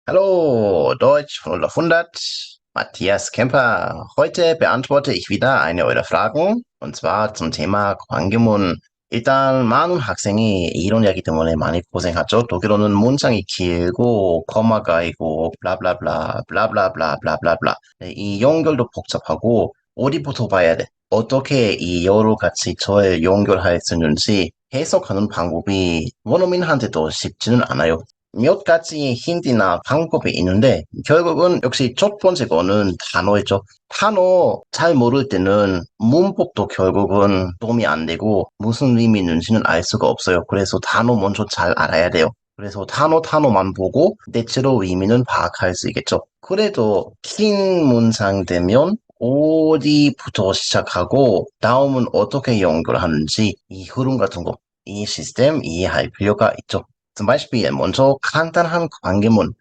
Hallo, Deutsch von 0 auf 100. Matthias Kemper. Heute beantworte ich wieder eine eurer Fragen, und zwar zum Thema 관계문. 일단 많은 학생이 이론 이야기 때문에 많이 고생하죠. 독일어는 문장이 길고 커마가 있고 블라블라블라 블라블라블라 블라블라블라. 네, 이 연결도 복잡하고 어디부터 봐야 돼? 어떻게 이 여러 가지 절을 연결할 수 있는지 해석하는 방법이 원어민한테도 쉽지는 않아요. 몇 가지 힌트나 방법이 있는데 결국은 역시 첫 번째 거는 단어였죠. 단어 잘 모를 때는 문법도 결국은 도움이 안 되고 무슨 의미 있는지는 알 수가 없어요. 그래서 단어 먼저 잘 알아야 돼요. 그래서 단어만 보고 대체로 의미는 파악할 수 있겠죠. 그래도 긴 문장 되면 어디부터 시작하고 다음은 어떻게 연결하는지 이 흐름 같은 거, 이 시스템 이해할 필요가 있죠. Zum Beispiel 먼저 간단한 관계문.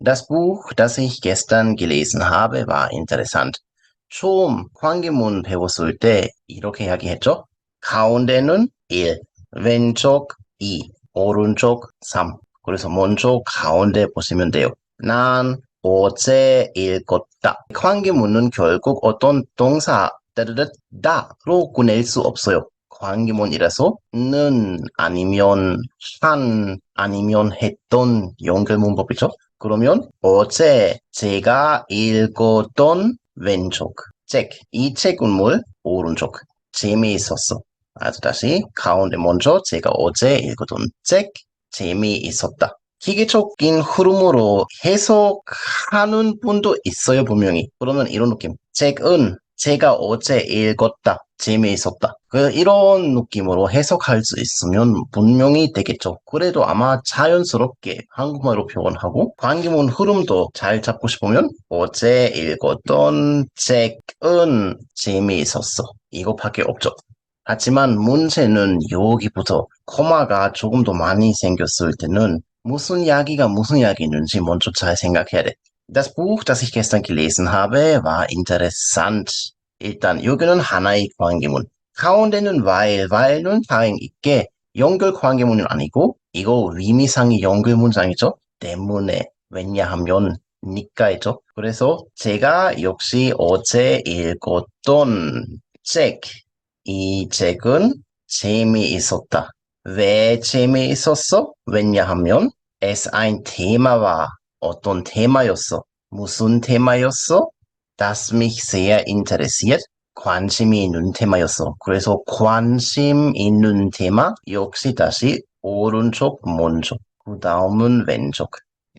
Das Buch, das ich gestern gelesen habe, war interessant. 처음 관계문 배웠을 때 이렇게 이야기했죠. 가운데는 1, 왼쪽 2, 오른쪽 3. 그래서 먼저 가운데 보시면 돼요. 난 어제 읽었다. 관계문은 결국 어떤 동사 다로 꾸낼 수 없어요. 관계문이라서 는 아니면 한 아니면 했던 연결 문법이죠. 그러면 어제 제가 읽었던 왼쪽 책, 이 책은 뭘? 오른쪽. 재미있었어. 아주 다시 가운데 먼저 제가 어제 읽었던 책 재미있었다. 기계적인 흐름으로 해석하는 분도 있어요, 분명히. 그러면 이런 느낌. 책은 제가 어제 읽었다. 재미있었다. 이런 느낌으로 해석할 수 있으면 분명히 되겠죠. 그래도 아마 자연스럽게 한국말로 표현하고 관계문 흐름도 잘 잡고 싶으면 어제 읽었던 책은 재미있었어. 이거밖에 없죠. 하지만 문제는 여기부터 코마가 조금 더 많이 생겼을 때는 무슨 이야기가 무슨 이야기인지 먼저 잘 생각해야 돼. Das Buch, das ich gestern gelesen habe, war interessant. 일단 여기는 하나의 관계문. 가운데는 while는 다행 있게 연결 관계문은 아니고 이거 의미상의 연결 문장이죠. 때문에, 왜냐하면, 니까이죠. 그래서 제가 역시 어제 읽었던 책, 이 책은 재미있었다. 왜 재미있었어? 왜냐하면 es ein Thema war. 어떤 테마였어. 무슨 테마였어? Das mich sehr interessiert. 관심이 있는 테마였어. 그래서 관심 있는 테마 역시 다시 오른쪽 먼저. 그 다음은 왼쪽.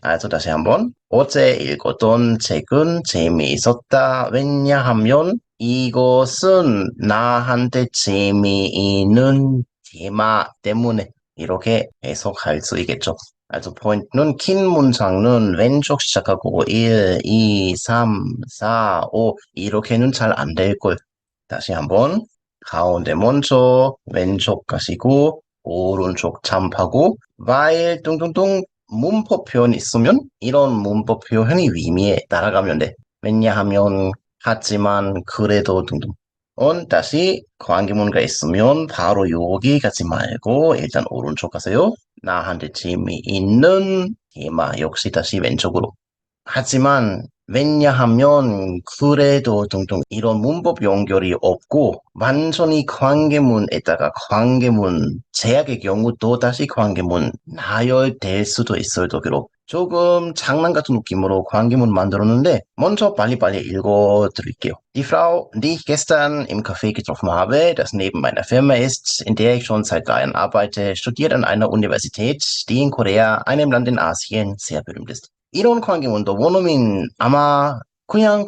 also 다시 한번. 어제 읽었던 책은 재미있었다. 왜냐하면 이것은 나한테 재미있는 테마 때문에 이렇게 해석할 수 있겠죠. also 포인트는 긴 문장은 왼쪽 시작하고 1, 2, 3, 4, 5 이렇게는 잘 안 될 걸. 다시 한번 가운데 먼저 왼쪽 가시고 오른쪽 잠하고 while 뚱뚱뚱 문법 표현 있으면 이런 문법 표현의 의미에 따라가면 돼. 왜냐하면 하지만 그래도 등등. 다시 관계문가 있으면 바로 여기 가지 말고 일단 오른쪽 가세요. 나한테 재미있는 테마 역시 다시 왼쪽으로. 하지만 왜냐하면 그래도 등등 이런 문법 연결이 없고 완전히 관계문에다가 관계문 제약의 경우 또다시 관계문 나열될 수도 있어요, 독일어. 조금 장난 같은 느낌으로 관계문 만들었는데 먼저 빨리빨리 읽어드릴게요. Die Frau, die ich gestern im Café getroffen habe, das neben meiner Firma ist, in der ich schon seit 3 Jahren arbeite, studiert an einer Universität, die in Korea, einem Land in Asien, sehr berühmt ist. 이런 관계문도 원어민 아마 그냥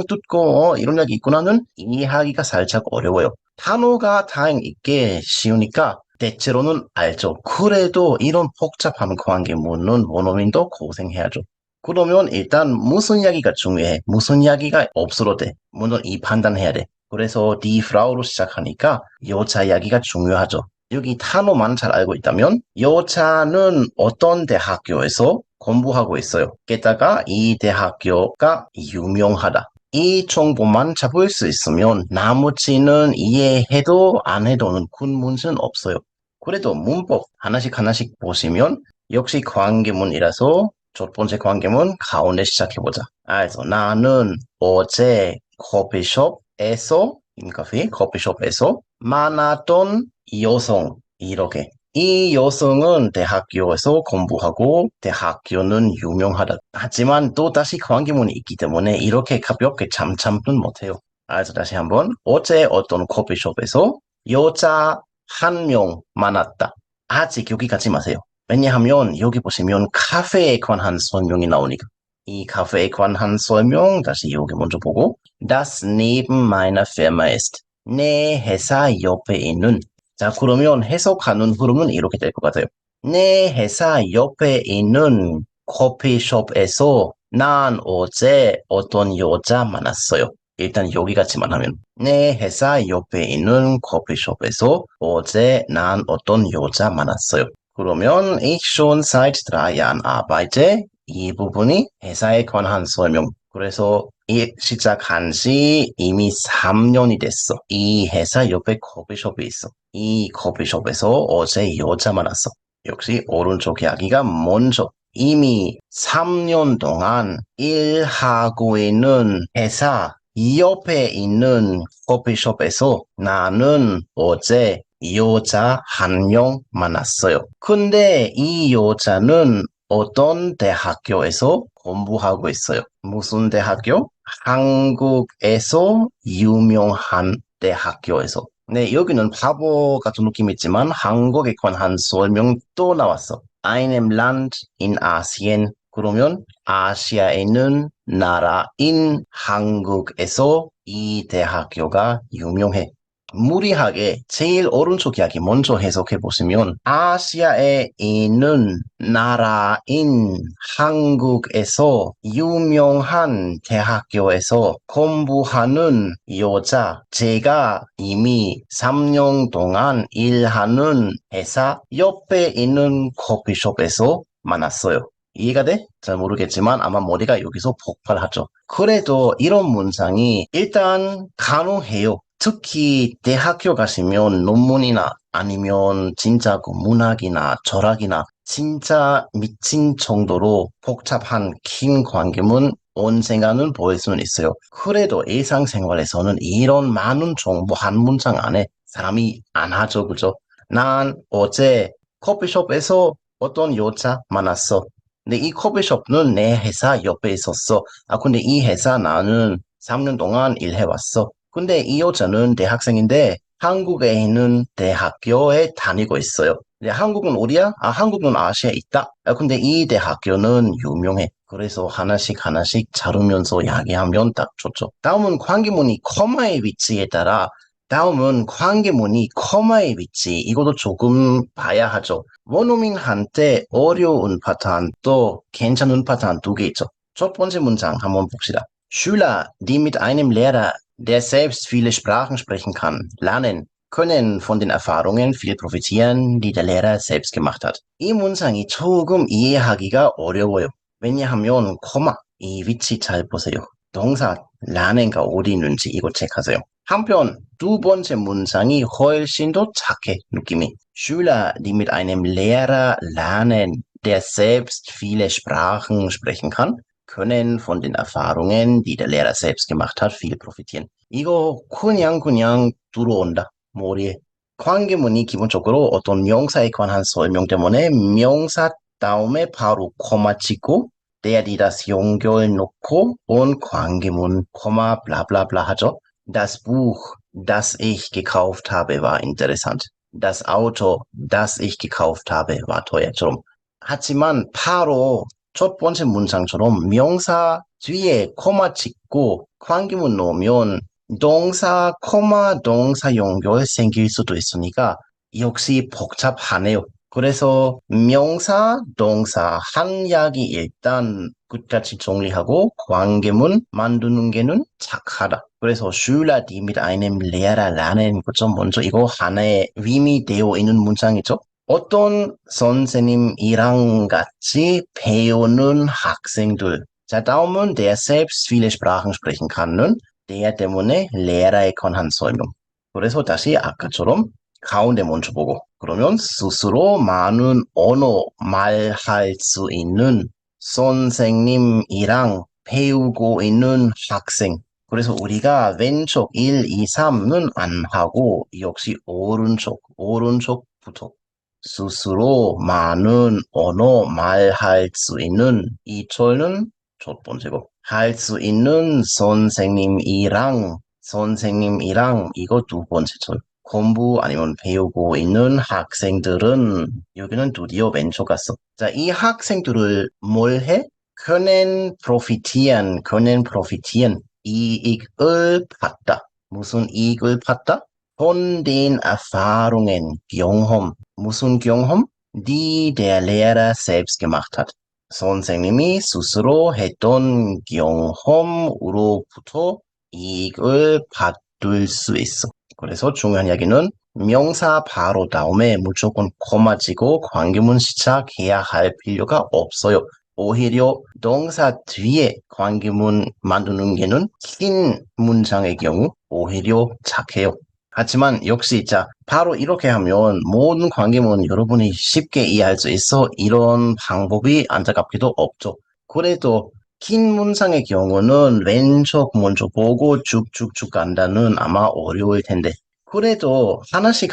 듣고 이런 이야기 있구나는 이해하기가 살짝 어려워요. 단어가 다행 있게 쉬우니까 대체로는 알죠. 그래도 이런 복잡한 관계문은 원어민도 고생해야죠. 그러면 일단 무슨 이야기가 중요해? 무슨 이야기가 없어도 돼. 물론 이 판단해야 돼. 그래서 die Frau로 시작하니까 여자 이야기가 중요하죠. 여기 단어만 잘 알고 있다면 여자는 어떤 대학교에서 공부하고 있어요. 게다가 이 대학교가 유명하다. 이 정보만 잡을 수 있으면 나머지는 이해해도 안 해도는 큰 문제는 없어요. 그래도 문법 하나씩 보시면 역시 관계문이라서 첫 번째 관계문 가운데 시작해보자. Also, 나는 어제 커피숍에서, 인카페, 커피숍에서 만났던 여성, 이렇게. 이 여성은 대학교에서 공부하고 대학교는 유명하다. 하지만 또 다시 관계문이 있기 때문에 이렇게 가볍게 잠잠은 못해요. also 다시 한번. 어제 어떤 커피숍에서 여자 한 명 만났다. 아직 여기 가지 마세요. 왜냐하면 여기 보시면 카페에 관한 설명이 나오니까. 이 카페에 관한 설명 다시 여기 먼저 보고 Das neben meiner Firma ist. 내 회사 옆에 있는. 자, 그러면 해석하는 흐름은 이렇게 될 것 같아요. 내 회사 옆에 있는 커피숍에서 난 어제 어떤 여자 만났어요. 일단 여기까지만 하면. 내 회사 옆에 있는 커피숍에서 어제 난 어떤 여자 만났어요. 그러면 ich schon seit 3 Jahren arbeite. 이 부분이 회사에 관한 설명. 그래서 이 시작한 지 이미 3년이 됐어. 이 회사 옆에 커피숍이 있어. 이 커피숍에서 어제 여자 만났어. 역시 오른쪽 이야기가 먼저. 이미 3년 동안 일하고 있는 회사 옆에 있는 커피숍에서 나는 어제 여자 한 명 만났어요. 근데 이 여자는 어떤 대학교에서 공부하고 있어요? 무슨 대학교? 한국에서 유명한 대학교에서. 네, 여기는 바보 같은 느낌이 있지만 한국에 관한 설명 또 나왔어. Einem Land in Asien. 그러면 아시아에 있는 나라인 한국에서 이 대학교가 유명해. 무리하게 제일 오른쪽 이야기 먼저 해석해 보시면 아시아에 있는 나라인 한국에서 유명한 대학교에서 공부하는 여자 제가 이미 3년 동안 일하는 회사 옆에 있는 커피숍에서 만났어요. 이해가 돼? 잘 모르겠지만 아마 머리가 여기서 폭발하죠. 그래도 이런 문장이 일단 가능해요. 특히 대학교 가시면 논문이나 아니면 진짜 그 문학이나 철학이나 진짜 미친 정도로 복잡한 긴 관계문 언젠가는 보일 수는 있어요. 그래도 일상생활에서는 이런 많은 정보 한 문장 안에 사람이 안 하죠, 그죠? 난 어제 커피숍에서 어떤 여자 만났어. 근데 이 커피숍은 내 회사 옆에 있었어. 아, 근데 이 회사 나는 3년 동안 일해왔어. 근데 이 여자는 대학생인데 한국에 있는 대학교에 다니고 있어요. 근데 한국은 어디야? 아, 한국은 아시아에 있다. 아, 근데 이 대학교는 유명해. 그래서 하나씩 하나씩 자르면서 이야기하면 딱 좋죠. 다음은 관계문이 코마의 위치에 따라 다음은 관계문이 코마의 위치. 이것도 조금 봐야 하죠. 원어민한테 어려운 파탄 또 괜찮은 파탄 두 개 있죠. 첫 번째 문장 한번 봅시다. Schüler, die mit einem Lehrer, der selbst viele Sprachen sprechen kann, lernen, können von den Erfahrungen viel profitieren, die der Lehrer selbst gemacht hat. 이 문장이 조금 이해하기가 어려워요. 왜냐하면 코마, 이 위치 잘 보세요. 동사 lernen가 어디 있는지 이거 체크하세요. 한편 두 번째 문장이 훨씬 더 착해 느낌이. Schüler, die mit einem Lehrer lernen, der selbst viele Sprachen sprechen kann, können von den Erfahrungen, die der Lehrer selbst gemacht hat, viel profitieren. 이거 그냥 들어온다. 머리에. 관계문이 기본적으로 어떤 명사에 관한 설명 때문에 명사 다음에 바로 코마 찍고 der, die das 연결 놓고 온 관계문 코마 블라블라블라 하죠. Das Buch, das ich gekauft habe, war interessant. Das Auto, das ich gekauft habe, war teuer처럼. 하지만 바로 첫 번째 문장처럼 명사 뒤에 코마 찍고 관계문 넣으면 동사, 코마, 동사 연결 생길 수도 있으니까 역시 복잡하네요. 그래서 명사, 동사, 한 약이 일단 끝까지 정리하고 관계문 만드는 게는 착하다. 그래서 Schüler, die mit einem Lehrer lernen, 그죠? 먼저 이거 하나의 의미 되어 있는 문장이죠. 어떤 선생님이랑 같이 배우는 학생들. 자, 다음은 der selbst viele Sprachen sprechen kann는 der 때문에 Lehrer에 관한 설명. 그래서 다시 아까처럼 가운데 먼저 보고 그러면 스스로 많은 언어 말할 수 있는 선생님이랑 배우고 있는 학생. 그래서 우리가 왼쪽 1, 2, 3는 안 하고 역시 오른쪽부터 스스로 많은 언어 말할 수 있는 이 절은 첫 번째고 할 수 있는 선생님이랑 이거 두 번째 절. 공부 아니면 배우고 있는 학생들은 여기는 드디어 왼쪽 갔어. 자, 이 학생들을 뭘 해? können profitieren, 이익을 봤다. 무슨 이익을 봤다? Von den Erfahrungen, 경험. 무슨 경험? Die der Lehrer selbst gemacht hat. 선생님이 스스로 했던 경험으로부터 이익을 받을 수 있어. 그래서 중요한 이야기는 명사 바로 다음에 무조건 코마 지고 관계문 시작해야 할 필요가 없어요. 오히려 동사 뒤에 관계문 만드는 게는 긴 문장의 경우 오히려 착해요. 하지만 역시 자 바로 이렇게 하면 모든 관계문 여러분이 쉽게 이해할 수 있어 이런 방법이 안타깝게도 없죠. 그래도 긴 문장의 경우는 왼쪽 먼저 보고 쭉쭉쭉 간다는 아마 어려울 텐데 그래도 하나씩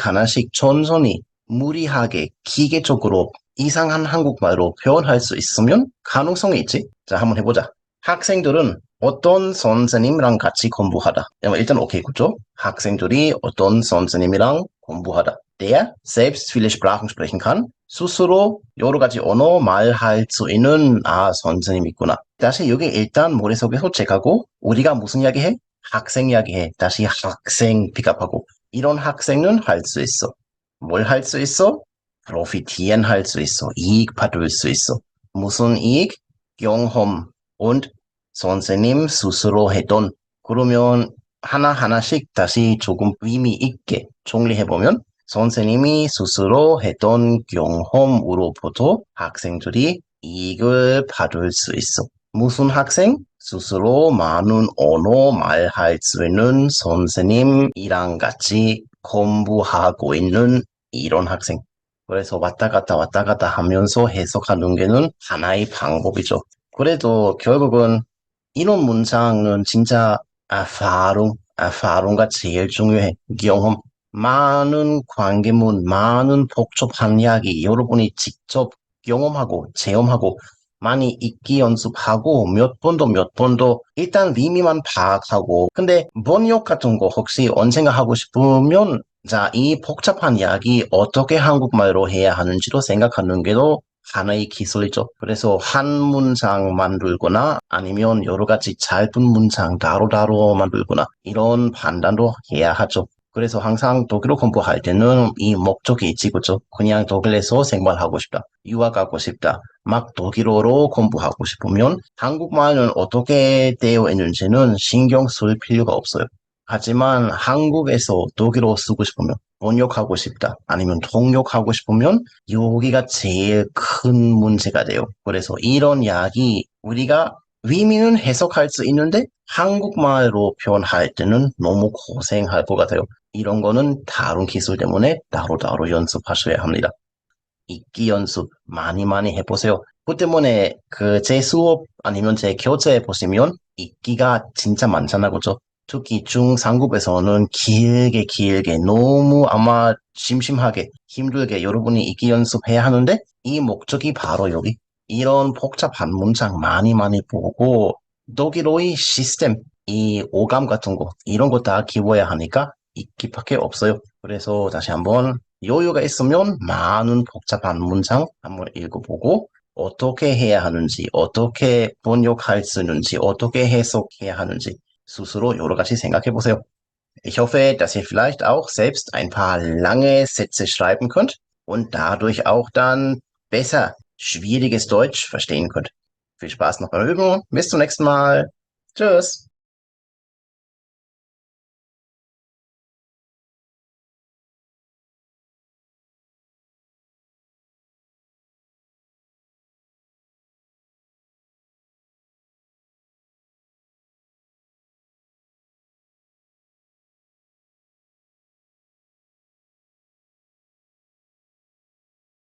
천천히 무리하게 기계적으로 이상한 한국말로 표현할 수 있으면 가능성이 있지. 자, 한번 해보자. 학생들은 어떤 선생님이랑 같이 공부하다. 일단 오케이, 그죠? 학생들이 어떤 선생님이랑 공부하다. Der selbst viele Sprachen sprechen kann. 스스로 여러 가지 언어 말할 수 있는 선생님 있구나. 다시 여기 일단 머릿속에 소책하고 우리가 무슨 이야기해? 학생 이야기해. 다시 학생 픽업하고 이런 학생은 할 수 있어. 뭘 할 수 있어? profitieren 할 수 있어. 이익 받을 수 있어. 무슨 이익? 경험 und 선생님 스스로 했던 그러면 하나하나씩 다시 조금 의미 있게 정리해보면 선생님이 스스로 했던 경험으로부터 학생들이 이익을 받을 수 있어. 무슨 학생? 스스로 많은 언어 말할 수 있는 선생님이랑 같이 공부하고 있는 이런 학생. 그래서 왔다 갔다 하면서 해석하는 게는 하나의 방법이죠. 그래도 결국은 이런 문장은 진짜 erfahrung가 제일 중요해. 경험. 많은 관계문, 많은 복잡한 이야기 여러분이 직접 경험하고 체험하고 많이 읽기 연습하고 몇 번도 일단 의미만 파악하고 근데 번역 같은 거 혹시 언젠가 하고 싶으면 자, 이 복잡한 이야기 어떻게 한국말로 해야 하는지도 생각하는 게도 하나의 기술이죠. 그래서 한 문장 만들거나 아니면 여러 가지 짧은 문장 따로따로 만들거나 이런 판단도 해야 하죠. 그래서 항상 독일어 공부할 때는 이 목적이 있지, 그죠? 그냥 독일에서 생활하고 싶다. 유학하고 싶다. 막 독일어로 공부하고 싶으면 한국말은 어떻게 되어 있는지는 신경 쓸 필요가 없어요. 하지만 한국에서 독일어 쓰고 싶으면 번역하고 싶다. 아니면 통역하고 싶으면 여기가 제일 큰 문제가 돼요. 그래서 이런 이야기 우리가 의미는 해석할 수 있는데 한국말로 표현할 때는 너무 고생할 것 같아요. 이런 거는 다른 기술 때문에 따로따로 연습하셔야 합니다. 읽기 연습 많이 해보세요. 그 때문에 그 제 수업 아니면 제 교재 보시면 읽기가 진짜 많잖아, 그죠? 특히 중3급에서는 길게 너무 아마 심심하게 힘들게 여러분이 읽기 연습해야 하는데 이 목적이 바로 여기. 이런 복잡한 문장 많이 보고 독일어의 시스템, 이 오감 같은 거 이런 거 다 키워야 하니까 읽기밖에 없어요. 그래서 다시 한번 여유가 있으면 많은 복잡한 문장 한번 읽어보고 어떻게 해야 하는지, 어떻게 번역할 수 있는지, 어떻게 해석해야 하는지 스스로 여러 가지 생각해 보세요. Ich hoffe, dass ihr vielleicht auch selbst ein paar lange Sätze schreiben könnt und dadurch auch dann besser schwieriges Deutsch verstehen könnt. Viel Spaß noch beim Üben. Bis zum nächsten Mal. Tschüss.